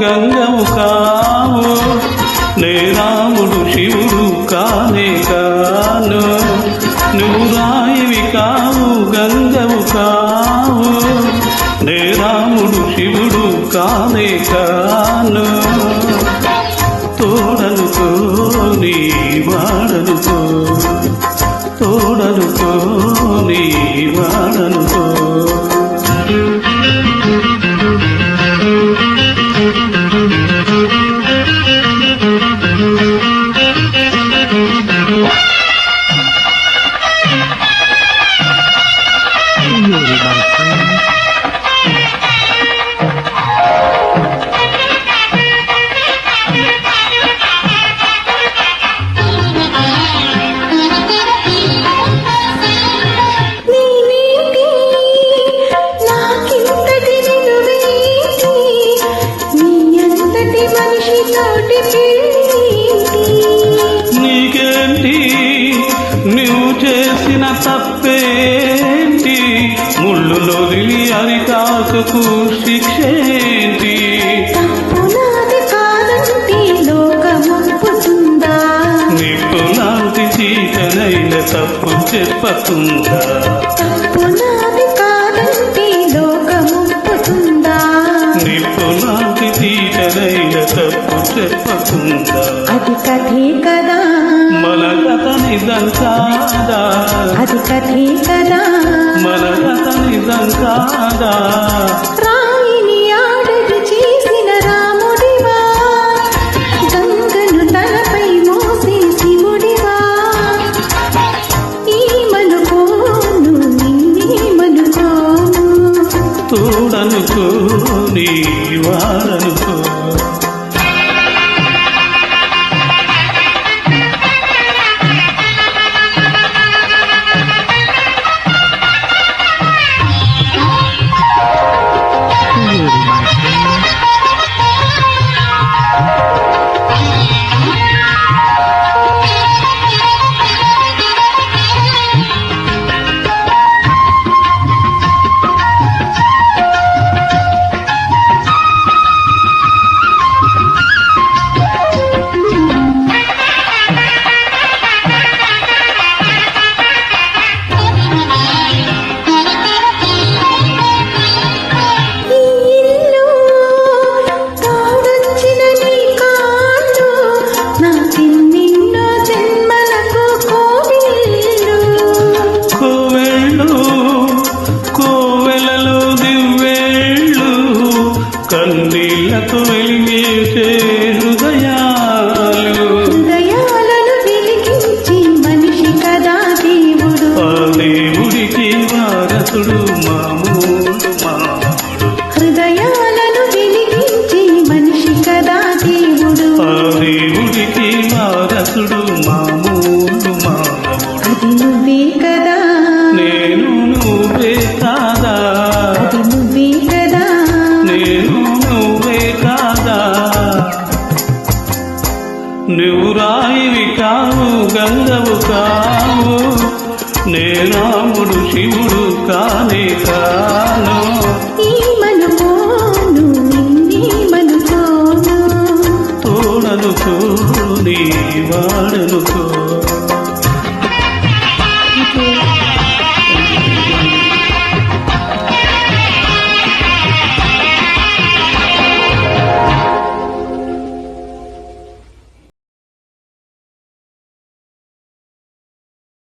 గంగవు కావు, నే రాముడు శివుడు కానే కాను. నువ్వు రాయివి కావు గంగవు కావు, నే రాముడు శివుడు కానే కాను. తోడనుకో నీ వాడనుకో, తోడనుకో నీ వాడనుకో. నీకేంటి నువ్వు చేసిన తప్పేంటి, ముళ్ళులో దిలి అరికాకు శిక్షేంటి. నిప్పు లాంటి చీకనైన తప్పు చెప్పతుందా, నిప్పు లాంటి చీకనైన తప్పు చెప్పతుందా. అది కథే కదా మన కథ నిజం కాదా, అది కథే కదా మన కథ నిజం కాదా. రాయిని ఆడది చేసిన రాముడివా, గంగను తలపై మోసే శివుడివా. ఏమనుకోను నిన్నేమనుకోను, తోడనుకో నీ వాడనుకో. కన్నీళ్లతో వెలిగేసే హృదయాలు, హృదయాలను వెలిగించి మనిషి కదా దేవుడు. ఆ దేవుడికి వారసుడు మామూలు మామూలు. హృదయాలను వెలిగించి మనిషి కదా దేవుడు. ఆ దేవుడికి వారసుడు మామూలు మామూలు. అది నువ్వే కదా, నేను నువ్వే కాదా, అది నువ్వే కదా, నేను నువ్వే కాదా. నువ్వు రాయివి కావు గంగవు కావు, నే రాముడు శివుడు కానే కా.